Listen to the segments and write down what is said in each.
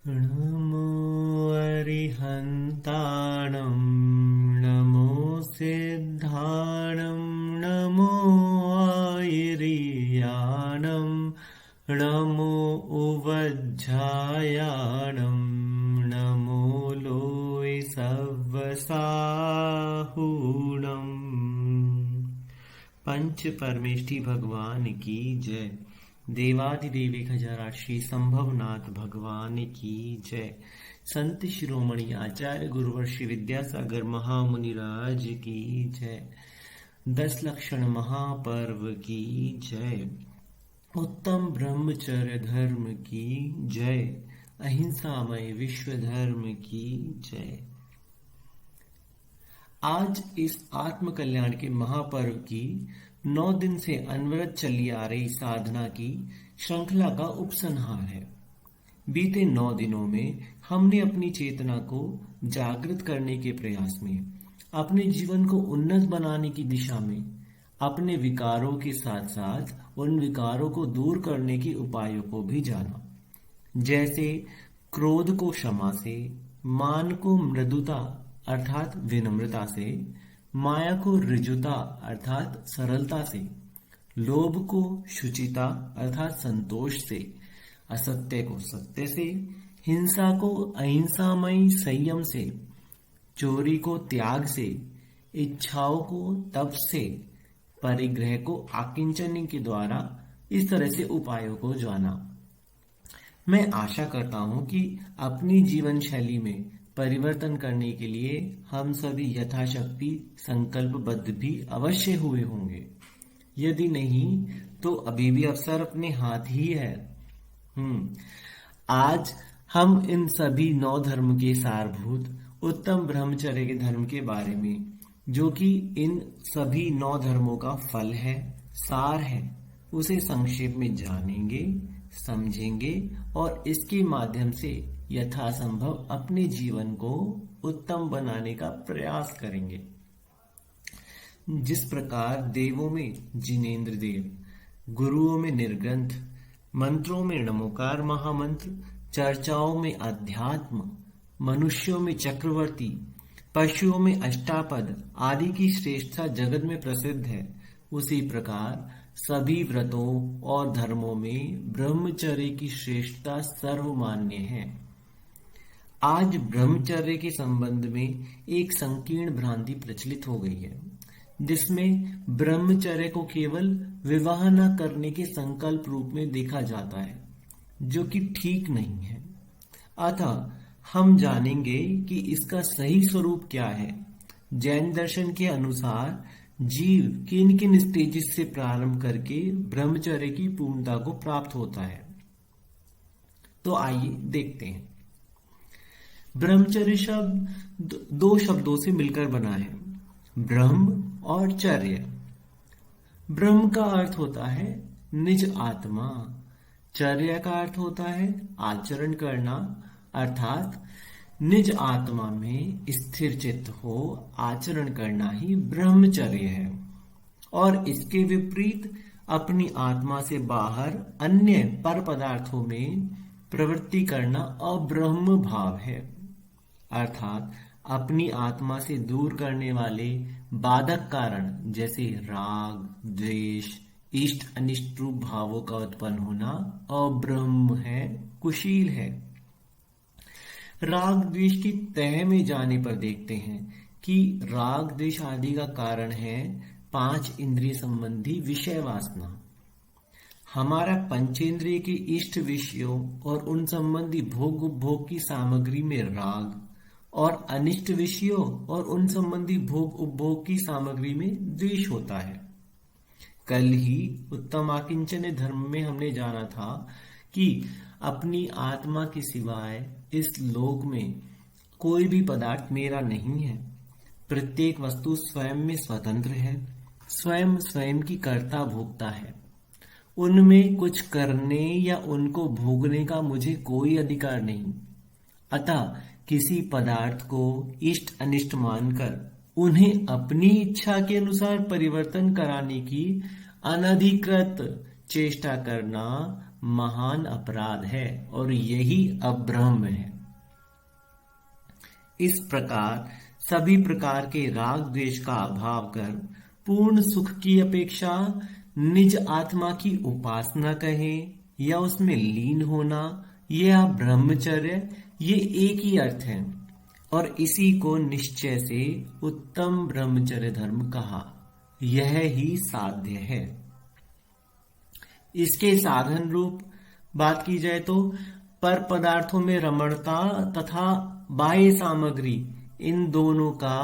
नमो अरिहन्ताणं नमो सिद्धाणं नमो आयिर्याणं नमो उवज्झायाणं नमो लोय सव्वसाहूणम्। पंच परमेष्ठी भगवान की जय। देवादिदेवी खजारा श्री संभवनाथ भगवान की जय। संत शिरोमणि आचार्य गुरुवर श्री विद्यासागर महामुनिराज की जय। 10 लक्षण महापर्व की जय। उत्तम ब्रह्मचर्य धर्म की जय। अहिंसामय विश्व धर्म की जय। आज इस आत्म कल्याण के महापर्व की 9 दिन से अनवरत चली आ रही साधना की श्रृंखला का उपसंहार है। बीते 9 दिनों में हमने अपनी चेतना को जागृत करने के प्रयास में, अपने जीवन को उन्नत बनाने की दिशा में, अपने विकारों के साथ साथ उन विकारों को दूर करने के उपायों को भी जाना। जैसे क्रोध को क्षमा से, मान को मृदुता अर्थात विनम्रता से, माया को ऋजुता अर्थात सरलता से, लोभ को शुचिता अर्थात संतोष से, असत्य को सत्य से, हिंसा को अहिंसामय संयम से, चोरी को त्याग से, इच्छाओं को तप से, परिग्रह को आकिंचनी के द्वारा इस तरह से उपायों को जाना। मैं आशा करता हूं कि अपनी जीवन शैली में परिवर्तन करने के लिए हम सभी यथाशक्ति संकल्पबद्ध भी अवश्य हुए होंगे। यदि नहीं तो अभी भी अवसर अपने हाथ ही है। आज हम इन सभी 9 धर्म के सारभूत उत्तम ब्रह्मचर्य के धर्म के बारे में, जो कि इन सभी 9 धर्मों का फल है, सार है, उसे संक्षेप में जानेंगे, समझेंगे और इसके माध्यम से यथासंभव अपने जीवन को उत्तम बनाने का प्रयास करेंगे। जिस प्रकार देवों में जिनेंद्र देव, गुरुओं में निर्ग्रंथ, मंत्रों में नमोकार महामंत्र, चर्चाओं में अध्यात्म, मनुष्यों में चक्रवर्ती, पशुओं में अष्टापद आदि की श्रेष्ठता जगत में प्रसिद्ध है, उसी प्रकार सभी व्रतों और धर्मों में ब्रह्मचर्य की श्रेष्ठता सर्वमान्य है। आज ब्रह्मचर्य के संबंध में एक संकीर्ण भ्रांति प्रचलित हो गई है, जिसमें ब्रह्मचर्य को केवल विवाह न करने के संकल्प रूप में देखा जाता है, जो कि ठीक नहीं है। अतः हम जानेंगे कि इसका सही स्वरूप क्या है। जैन दर्शन के अनुसार जीव किन किन स्टेजेस से प्रारंभ करके ब्रह्मचर्य की पूर्णता को प्राप्त होता है। तो आइए देखते हैं। ब्रह्मचर्य शब्द 2 शब्दों से मिलकर बना है, ब्रह्म और चर्य। ब्रह्म का अर्थ होता है निज आत्मा, चर्या का अर्थ होता है आचरण करना, अर्थात निज आत्मा में स्थिर चित्त हो आचरण करना ही ब्रह्मचर्य है। और इसके विपरीत अपनी आत्मा से बाहर अन्य पर पदार्थों में प्रवृत्ति करना अब्रह्म भाव है, अर्थात अपनी आत्मा से दूर करने वाले बाधक कारण जैसे राग, द्वेष, इष्ट अनिष्ट रूप भावों का उत्पन्न होना अब्रह्म है, कुशील है। राग द्वेष की तह में जाने पर देखते हैं कि राग द्वेष आदि का कारण है 5 इंद्रिय संबंधी विषय वासना। हमारा पंचेंद्रिय के इष्ट विषयों और उन संबंधी भोग उपभोग की सामग्री में राग और अनिष्ट विषयों और उन संबंधी भोग उपभोग की सामग्री में द्वेष होता है। कल ही उत्तम आकिंचन धर्म में हमने जाना था कि अपनी आत्मा के सिवाय इस लोक में कोई भी पदार्थ मेरा नहीं है। प्रत्येक वस्तु स्वयं में स्वतंत्र है, स्वयं स्वयं की कर्ता भोक्ता है। उनमें कुछ करने या उनको भोगने का मुझे कोई अधिकार नहीं। अतः किसी पदार्थ को इष्ट अनिष्ट मानकर उन्हें अपनी इच्छा के अनुसार परिवर्तन कराने की अनधिकृत चेष्टा करना महान अपराध है और यही अब्रह्म है। इस प्रकार सभी प्रकार के राग द्वेष का अभाव कर पूर्ण सुख की अपेक्षा निज आत्मा की उपासना कहें या उसमें लीन होना, यह ब्रह्मचर्य, ये एक ही अर्थ है और इसी को निश्चय से उत्तम ब्रह्मचर्य धर्म कहा। यह ही साध्य है। इसके साधन रूप बात की जाए तो पर पदार्थों में रमणता तथा बाह्य सामग्री, इन दोनों का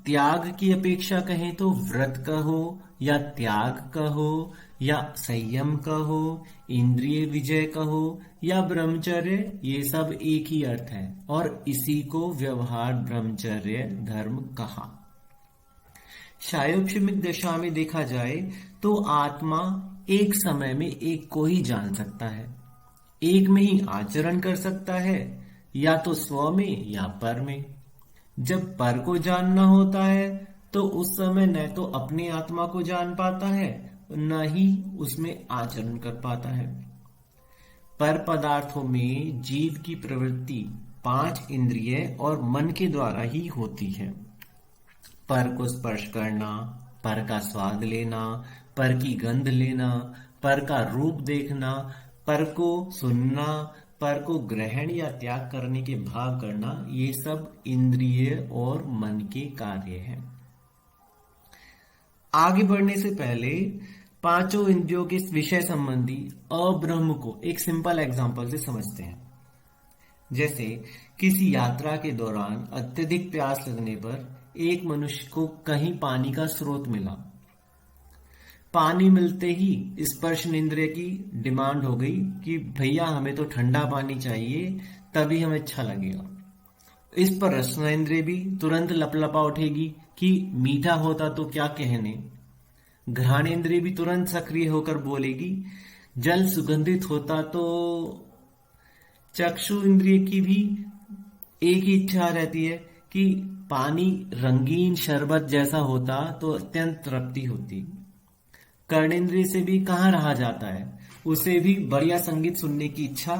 त्याग की अपेक्षा कहें तो व्रत कहो या त्याग कहो या संयम कहो, इंद्रिय विजय कहो या ब्रह्मचर्य, ये सब एक ही अर्थ है और इसी को व्यवहार ब्रह्मचर्य धर्म कहा। शायोपशमिक दशा में देखा जाए तो आत्मा एक समय में एक को ही जान सकता है, एक में ही आचरण कर सकता है, या तो स्व में या पर में। जब पर को जानना होता है तो उस समय न तो अपनी आत्मा को जान पाता है न ही उसमें आचरण कर पाता है। पर पदार्थों में जीव की प्रवृत्ति 5 इंद्रिय और मन के द्वारा ही होती है। पर को स्पर्श करना, पर का स्वाद लेना, पर की गंध लेना, पर का रूप देखना, पर को सुनना, पर को ग्रहण या त्याग करने के भाव करना, ये सब इंद्रिय और मन के कार्य हैं। आगे बढ़ने से पहले पांचों इंद्रियों के विषय संबंधी अब्रह्म को एक सिंपल एग्जांपल से समझते हैं। जैसे किसी यात्रा के दौरान अत्यधिक प्यास लगने पर एक मनुष्य को कहीं पानी का स्रोत मिला। पानी मिलते ही स्पर्शनेंद्रिय की डिमांड हो गई कि भैया हमें तो ठंडा पानी चाहिए, तभी हमें अच्छा लगेगा। इस पर रसनेंद्रिय भी तुरंत लपलपा उठेगी कि मीठा होता तो क्या कहने। घ्राणेंद्रिय भी तुरंत सक्रिय होकर बोलेगी जल सुगंधित होता तो। चक्षु इंद्रिय की भी एक ही इच्छा रहती है कि पानी रंगीन शरबत जैसा होता तो अत्यंत तृप्ति होती। कर्णेंद्रिय से भी कहाँ रहा जाता है, उसे भी बढ़िया संगीत सुनने की इच्छा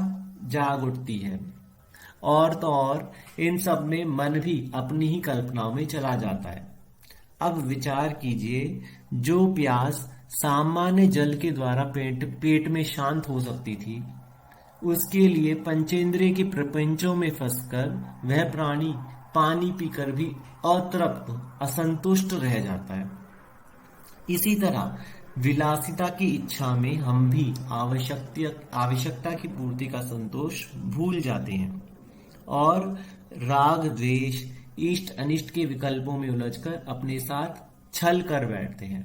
जाग उठती है। और तो और इन सब में मन भी अपनी ही कल्पनाओं में चला जाता है। अब विचार कीजिए, जो प्यास सामान्य जल के द्वारा पेट में शांत हो सकती थी, उसके लिए पंचेंद्रिय के प्रपंचों में फंसकर वह प्राणी पानी पीकर भी अतृप्त, असंतुष्ट रह जाता है। इसी तरह विलासिता की इच्छा में हम भी आवश्यकता की पूर्ति का संतोष भूल जाते हैं और राग द्वेष, इष्ट अनिष्ट के विकल्पों में उलझकर अपने साथ छल कर बैठते हैं।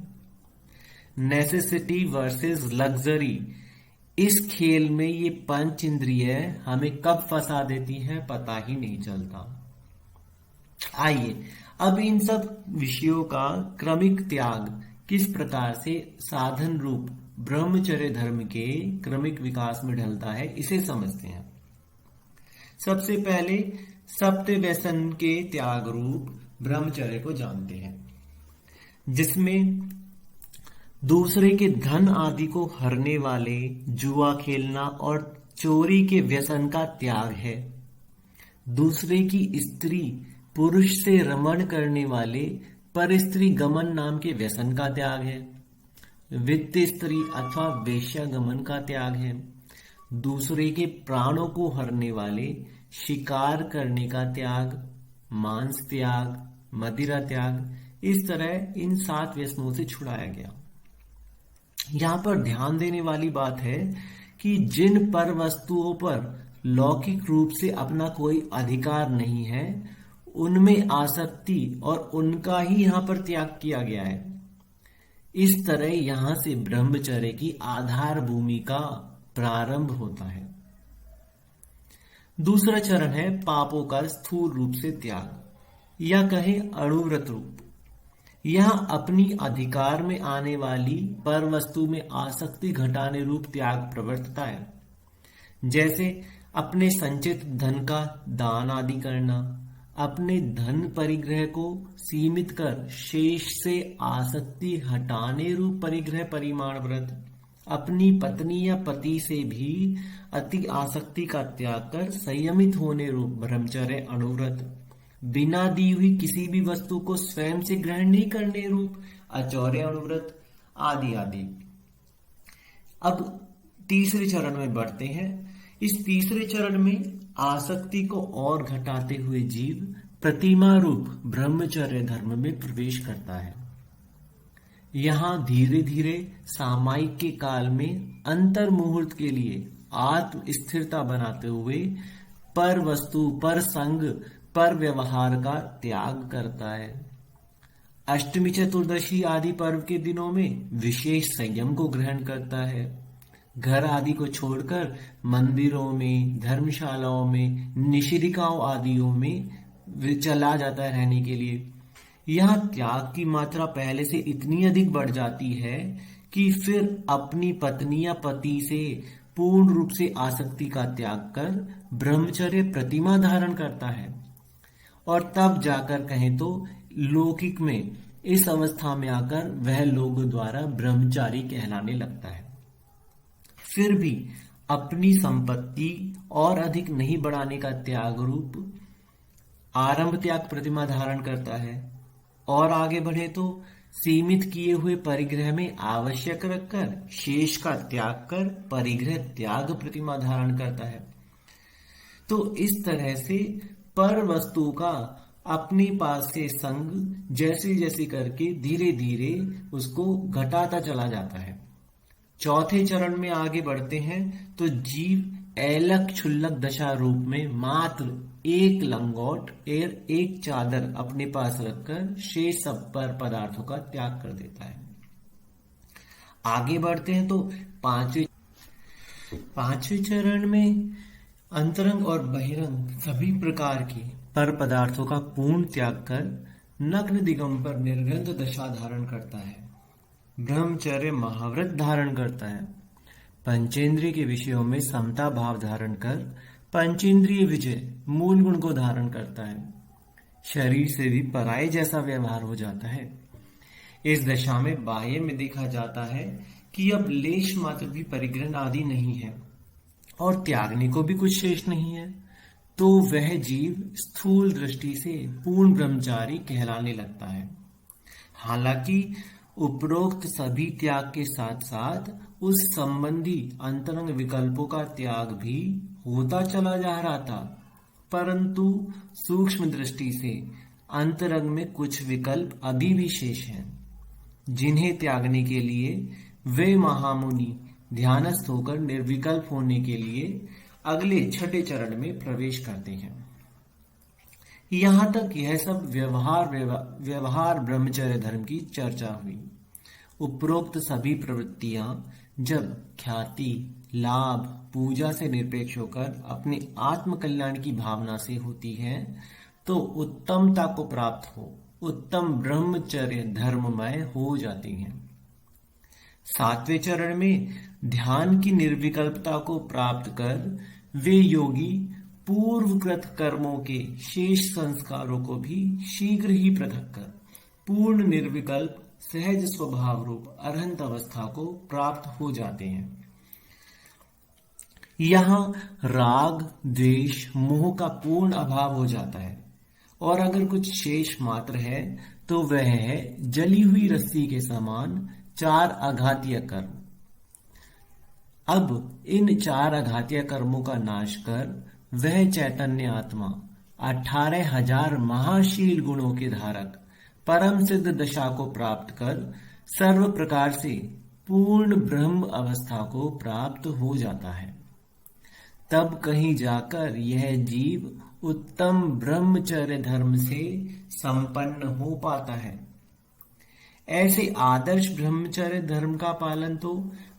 नेसेसिटी वर्सेस लग्जरी, इस खेल में ये पंच इंद्रिय हमें कब फंसा देती हैं पता ही नहीं चलता। आइए अब इन सब विषयों का क्रमिक त्याग किस प्रकार से साधन रूप ब्रह्मचर्य धर्म के क्रमिक विकास में ढलता है, इसे समझते हैं। सबसे पहले सप्त व्यसन के त्याग रूप ब्रह्मचर्य को जानते हैं, जिसमें दूसरे के धन आदि को हरने वाले जुआ खेलना और चोरी के व्यसन का त्याग है। दूसरे की स्त्री पुरुष से रमण करने वाले पर स्त्री गमन नाम के व्यसन का त्याग है। वित्त स्त्री अथवा वेश्या गमन का त्याग है। दूसरे के प्राणों को हरने वाले शिकार करने का त्याग, मांस त्याग, मदिरा त्याग, इस तरह इन 7 व्यसनों से छुड़ाया गया। यहाँ पर ध्यान देने वाली बात है कि जिन पर वस्तुओं पर लौकिक रूप से अपना कोई अधिकार नहीं है, उनमें आसक्ति और उनका ही यहाँ पर त्याग किया गया है। इस तरह यहाँ से ब्रह्मचर्य की आधार भूमि का प्रारंभ होता है। दूसरा चरण है पापों का स्थूल रूप से त्याग या कहें अणुव्रत रूप। यहाँ अपनी अधिकार में आने वाली पर वस्तु में आसक्ति घटाने रूप त्याग प्रवर्तता है। जैसे अपने संचित धन का दान आदि करना, अपने धन परिग्रह को सीमित कर शेष से आसक्ति हटाने रूप परिग्रह परिमाण व्रत, अपनी पत्नी या पति से भी अति आसक्ति का त्याग कर संयमित होने रूप ब्रह्मचर्य अनुव्रत, बिना दी हुई किसी भी वस्तु को स्वयं से ग्रहण नहीं करने रूप अचौर्य अनुव्रत, आदि आदि। अब तीसरे चरण में बढ़ते हैं। इस तीसरे चरण में आसक्ति को और घटाते हुए जीव प्रतिमा रूप ब्रह्मचर्य धर्म में प्रवेश करता है। यहां धीरे धीरे सामायिक के काल में अंतर मुहूर्त के लिए आत्म स्थिरता बनाते हुए पर वस्तु, पर संग, पर व्यवहार का त्याग करता है। अष्टमी, चतुर्दशी आदि पर्व के दिनों में विशेष संयम को ग्रहण करता है। घर आदि को छोड़कर मंदिरों में, धर्मशालाओं में, निषिदिकाओं आदियों में चला जाता है रहने के लिए। यह त्याग की मात्रा पहले से इतनी अधिक बढ़ जाती है कि फिर अपनी पत्नी या पति से पूर्ण रूप से आसक्ति का त्याग कर ब्रह्मचर्य प्रतिमा धारण करता है। और तब जाकर कहें तो लौकिक में इस अवस्था में आकर वह लोगों द्वारा ब्रह्मचारी कहलाने लगता है। फिर भी अपनी संपत्ति और अधिक नहीं बढ़ाने का त्याग रूप आरंभ त्याग प्रतिमा धारण करता है। और आगे बढ़े तो सीमित किए हुए परिग्रह में आवश्यक रखकर शेष का त्याग कर परिग्रह त्याग प्रतिमा धारण करता है। तो इस तरह से पर वस्तु का अपने पास से संग जैसे जैसे करके धीरे धीरे उसको घटाता चला जाता है। चौथे चरण में आगे बढ़ते हैं तो जीव ऐलक क्षुल्लक दशा रूप में मात्र एक लंगोट और एक चादर अपने पास रखकर शेष सब पर पदार्थों का त्याग कर देता है। आगे बढ़ते हैं तो पांचवें चरण में अंतरंग और बहिरंग सभी प्रकार के पर पदार्थों का पूर्ण त्याग कर नग्न दिगंबर निर्गंध दशा धारण करता है। ब्रह्मचर्य महाव्रत धारण करता है। पंचेंद्रिय के विषयों में समता भाव धारण कर पंचेंद्रिय विजय मूल गुण को धारण करता है। शरीर से भी पराये जैसा व्यवहार हो जाता है। इस दशा में बाह्य में देखा जाता है कि अब लेश मात्र भी परिग्रहण आदि नहीं है और त्यागने को भी कुछ शेष नहीं है। तो वह जीव स्थूल दृष्टि से पूर्ण ब्रह्मचारी कहलाने लगता है। हालांकि उपरोक्त सभी त्याग के साथ साथ उस संबंधी अंतरंग विकल्पों का त्याग भी होता चला जा रहा था, परंतु सूक्ष्म दृष्टि से अंतरंग में कुछ विकल्प अभी भी शेष हैं, जिन्हें त्यागने के लिए वे महामुनि ध्यानस्थ होकर निर्विकल्प होने के लिए अगले छठे चरण में प्रवेश करते हैं। यहां तक यह सब व्यवहार ब्रह्मचर्य धर्म की चर्चा हुई। उपरोक्त सभी प्रवृत्तियां जब ख्याति, लाभ, पूजा से निरपेक्ष होकर अपने आत्म कल्याण की भावना से होती हैं, तो उत्तमता को प्राप्त हो उत्तम ब्रह्मचर्य धर्ममय हो जाती हैं। सातवें चरण में ध्यान की निर्विकल्पता को प्राप्त कर वे योगी पूर्वकृत कर्मों के शेष संस्कारों को भी शीघ्र ही पृथक कर पूर्ण निर्विकल्प सहज स्वभाव रूप अरहंत अवस्था को प्राप्त हो जाते हैं। यहाँ राग, द्वेष, मोह का पूर्ण अभाव हो जाता है और अगर कुछ शेष मात्र है तो वह है जली हुई रस्सी के समान 4 आघातीय कर्म। अब इन 4 आघातीय कर्मों का नाश कर वह चैतन्य आत्मा 18,000 महाशील गुणों के धारक परम सिद्ध दशा को प्राप्त कर सर्व प्रकार से पूर्ण ब्रह्म अवस्था को प्राप्त हो जाता है। तब कहीं जाकर यह जीव उत्तम ब्रह्मचर्य धर्म से संपन्न हो पाता है। ऐसे आदर्श ब्रह्मचर्य धर्म का पालन तो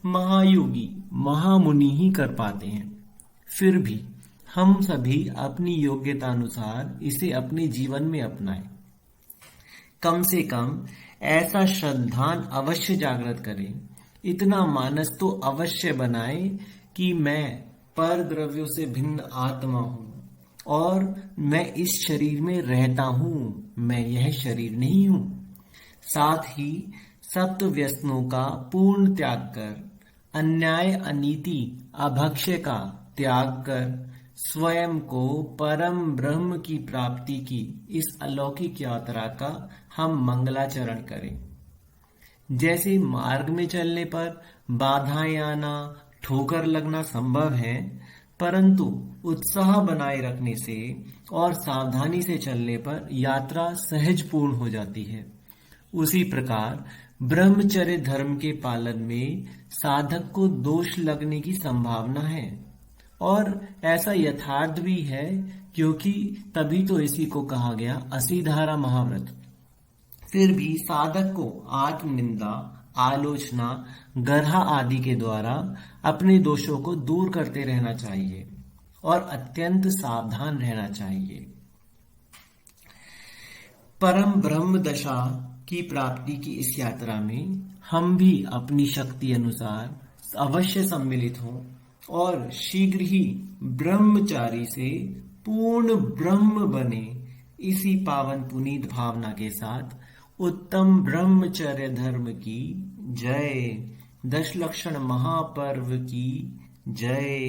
महायोगी, महामुनि ही कर पाते हैं। फिर भी हम सभी अपनी योग्यता अनुसार इसे अपने जीवन में अपनाएं। कम से कम ऐसा श्रद्धान अवश्य जागृत करें, इतना मानस तो अवश्य बनाएं कि मैं पर द्रव्यों से भिन्न आत्मा हूं और मैं इस शरीर में रहता हूं, मैं यह शरीर नहीं हूं। साथ ही सप्त व्यसनों का पूर्ण त्याग कर अन्याय अनीति अभक्ष्य का त्याग कर स्वयं को परम ब्रह्म की प्राप्ति की इस अलौकिक यात्रा का हम मंगलाचरण करें। जैसे मार्ग में चलने पर बाधाएं आना, ठोकर लगना संभव है, परंतु उत्साह बनाए रखने से और सावधानी से चलने पर यात्रा सहज पूर्ण हो जाती है। उसी प्रकार ब्रह्मचर्य धर्म के पालन में साधक को दोष लगने की संभावना है, और ऐसा यथार्थ भी है, क्योंकि तभी तो इसी को कहा गया असीधारा महाव्रत। फिर भी साधक को आत्मनिंदा, आलोचना, गर्हा आदि के द्वारा अपने दोषों को दूर करते रहना चाहिए और अत्यंत सावधान रहना चाहिए। परम ब्रह्म दशा की प्राप्ति की इस यात्रा में हम भी अपनी शक्ति अनुसार अवश्य सम्मिलित हों और शीघ्र ही ब्रह्मचारी से पूर्ण ब्रह्म बने। इसी पावन पुनीत भावना के साथ उत्तम ब्रह्मचर्य धर्म की जय। दशलक्षण महापर्व की जय।